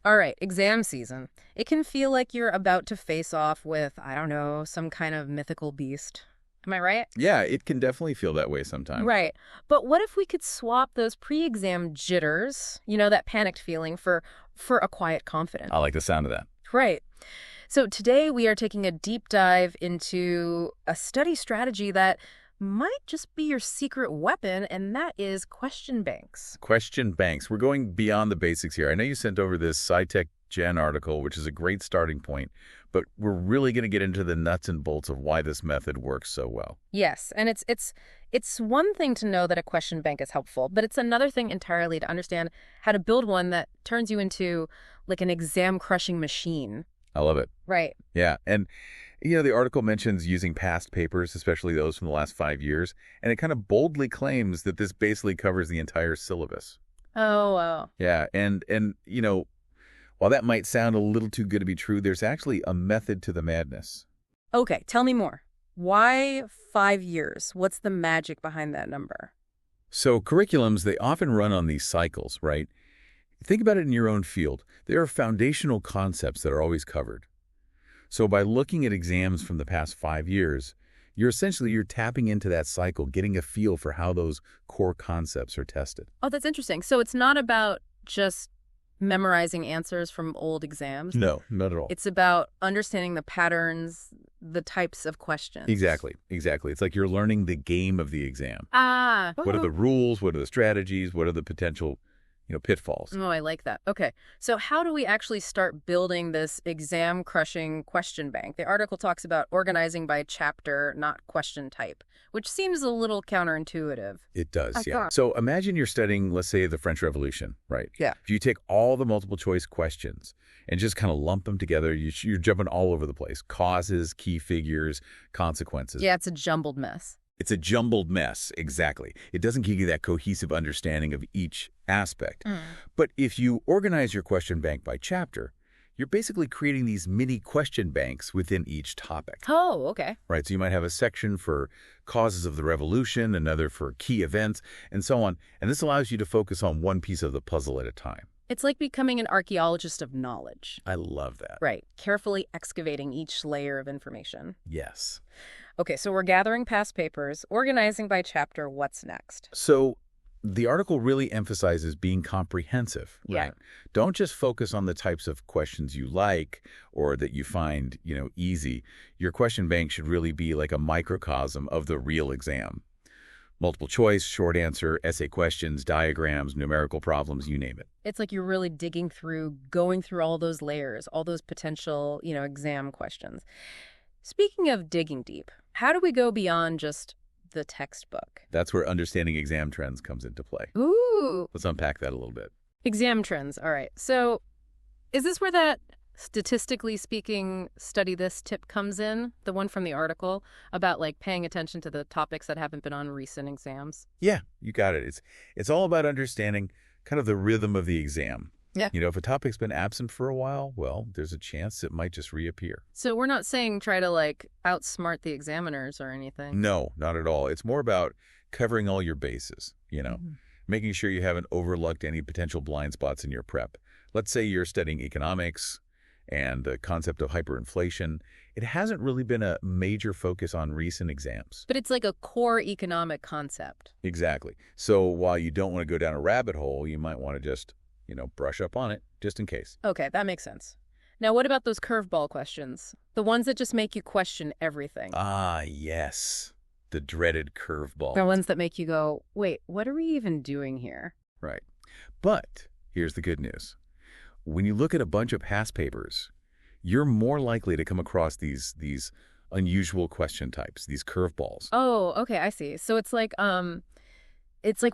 All right, exam season. It can feel like you're about to face off with, I don't know, some kind of mythical beast. Am I right? Yeah, it can definitely feel that way sometimes. Right. But what if we could swap those pre-exam jitters, that panicked feeling, for a quiet confidence? I like the sound of that. Right. So today we are taking a deep dive into a study strategy that might just be your secret weapon, and that is question banks. Question banks. We're going beyond the basics here. I know you sent over this SciTech Gen article, which is a great starting point, but we're really going to get into the nuts and bolts of why this method works so well. Yes, and it's one thing to know that a question bank is helpful, but it's another thing entirely to understand how to build one that turns you into like an exam-crushing machine. I love it. Right. Yeah, and the article mentions using past papers, especially those from the last 5 years, and it kind of boldly claims that this basically covers the entire syllabus. Oh, wow. Yeah, and while that might sound a little too good to be true, there's actually a method to the madness. Okay, tell me more. Why 5 years? What's the magic behind that number? So curriculums, they often run on these cycles, right? Think about it in your own field. There are foundational concepts that are always covered. So by looking at exams from the past 5 years, you're tapping into that cycle, getting a feel for how those core concepts are tested. Oh, that's interesting. So it's not about just memorizing answers from old exams. No, not at all. It's about understanding the patterns, the types of questions. Exactly. It's like you're learning the game of the exam. Ah. What are the rules? What are the strategies? What are the potential pitfalls? Oh, I like that. Okay. So how do we actually start building this exam-crushing question bank? The article talks about organizing by chapter, not question type, which seems a little counterintuitive. It does, yeah. So imagine you're studying, let's say, the French Revolution, right? Yeah. If you take all the multiple choice questions and just kind of lump them together, you're jumping all over the place. Causes, key figures, consequences. Yeah, it's a jumbled mess. It's a jumbled mess, exactly. It doesn't give you that cohesive understanding of each aspect. But if you organize your question bank by chapter, you're basically creating these mini question banks within each topic. Oh, okay. Right, so you might have a section for causes of the revolution, another for key events, and so on. And this allows you to focus on one piece of the puzzle at a time. It's like becoming an archaeologist of knowledge. I love that. Right. Carefully excavating each layer of information. Yes. Okay, so we're gathering past papers, organizing by chapter. What's next? So the article really emphasizes being comprehensive, right? Yeah. Don't just focus on the types of questions you like or that you find, easy. Your question bank should really be like a microcosm of the real exam. Multiple choice, short answer, essay questions, diagrams, numerical problems, you name it. It's like you're really digging through, going through all those layers, all those potential, exam questions. Speaking of digging deep, how do we go beyond just the textbook? That's where understanding exam trends comes into play. Ooh. Let's unpack that a little bit. Exam trends. All right. So is this where that statistically speaking study this tip comes in? The one from the article about like paying attention to the topics that haven't been on recent exams? Yeah, you got it. It's all about understanding kind of the rhythm of the exam. Yeah. If a topic's been absent for a while, well, there's a chance it might just reappear. So we're not saying try to like outsmart the examiners or anything. No, not at all. It's more about covering all your bases, making sure you haven't overlooked any potential blind spots in your prep. Let's say you're studying economics and the concept of hyperinflation. It hasn't really been a major focus on recent exams. But it's like a core economic concept. Exactly. So while you don't want to go down a rabbit hole, you might want to just brush up on it, just in case. Okay, that makes sense. Now, what about those curveball questions? The ones that just make you question everything. Ah, yes. The dreaded curveball. The ones that make you go, wait, what are we even doing here? Right. But here's the good news. When you look at a bunch of past papers, you're more likely to come across these unusual question types, these curveballs. Oh, okay, I see. So it's like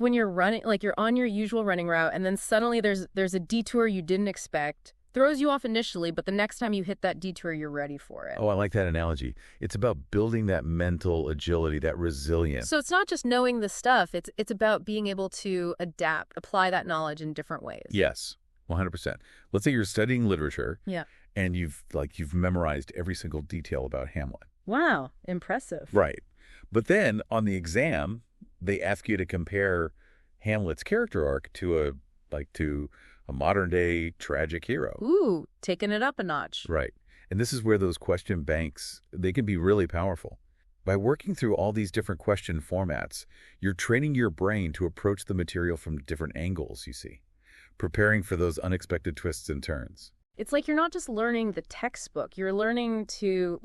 when you're running, like you're on your usual running route, and then suddenly there's a detour you didn't expect, throws you off initially, but the next time you hit that detour, you're ready for it. Oh, I like that analogy. It's about building that mental agility, that resilience. So it's not just knowing the stuff, it's about being able to adapt, apply that knowledge in different ways. Yes, 100%. Let's say you're studying literature. Yeah. And you've memorized every single detail about Hamlet. Wow, impressive. Right. But then on the exam, they ask you to compare Hamlet's character arc to a modern-day tragic hero. Ooh, taking it up a notch. Right. And this is where those question banks, they can be really powerful. By working through all these different question formats, you're training your brain to approach the material from different angles, you see, preparing for those unexpected twists and turns. It's like you're not just learning the textbook, you're learning to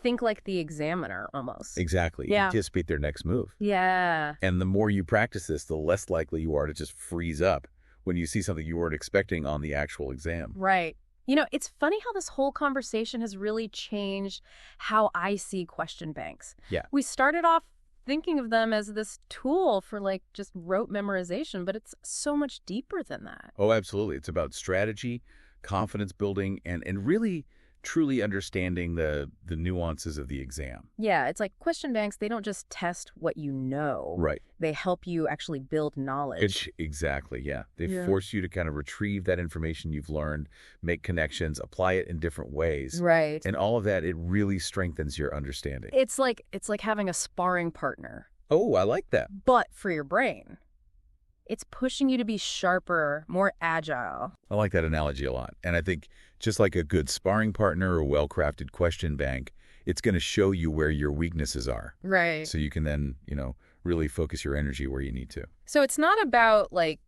think like the examiner almost. Exactly. Yeah. Anticipate their next move. Yeah. And the more you practice this, the less likely you are to just freeze up when you see something you weren't expecting on the actual exam. Right. You know, it's funny how this whole conversation has really changed how I see question banks. Yeah. We started off thinking of them as this tool for like just rote memorization, but it's so much deeper than that. Oh, absolutely. It's about strategy, confidence building, and really truly understanding the nuances of the exam. Yeah, it's like question banks, they don't just test what you know. Right. They help you actually build knowledge. Exactly, yeah. They Yeah. force you to kind of retrieve that information you've learned, make connections, apply it in different ways. Right. And all of that, it really strengthens your understanding. It's like having a sparring partner, Oh, I like that. but for your brain. It's pushing you to be sharper, more agile. I like that analogy a lot. And I think just like a good sparring partner or well-crafted question bank, it's going to show you where your weaknesses are. Right. So you can then, really focus your energy where you need to. So it's not about like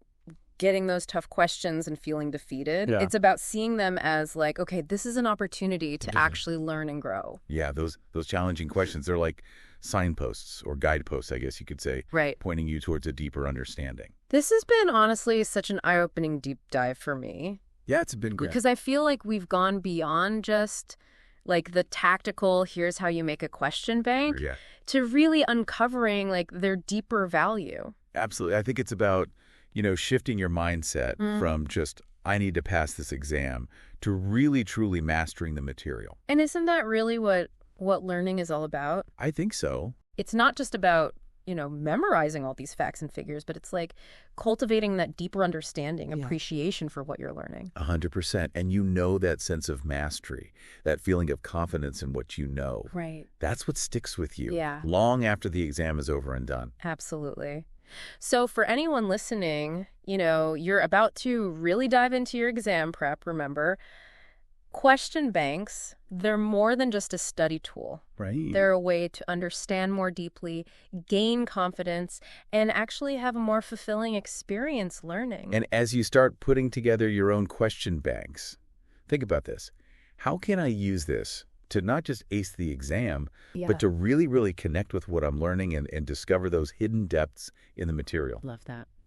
getting those tough questions and feeling defeated. Yeah. It's about seeing them as like, okay, this is an opportunity to actually learn and grow. Yeah, those challenging questions, they're like signposts or guideposts, I guess you could say, Right. pointing you towards a deeper understanding. This has been honestly such an eye-opening deep dive for me Yeah, it's been great. because I feel like we've gone beyond just like the tactical, here's how you make a question bank, Yeah, to really uncovering like their deeper value. absolutely. I think it's about, shifting your mindset from just, I need to pass this exam, to really, truly mastering the material. And isn't that really what learning is all about? I think so. It's not just about, memorizing all these facts and figures, but it's like cultivating that deeper understanding, Yeah. appreciation for what you're learning. 100%. And that sense of mastery, that feeling of confidence in what you know. Right. That's what sticks with you Yeah. long after the exam is over and done. Absolutely. So for anyone listening, you're about to really dive into your exam prep, remember, question banks, they're more than just a study tool. Right. They're a way to understand more deeply, gain confidence, and actually have a more fulfilling experience learning. And as you start putting together your own question banks, think about this. How can I use this to not just ace the exam, Yeah. but to really, really connect with what I'm learning and discover those hidden depths in the material? Love that.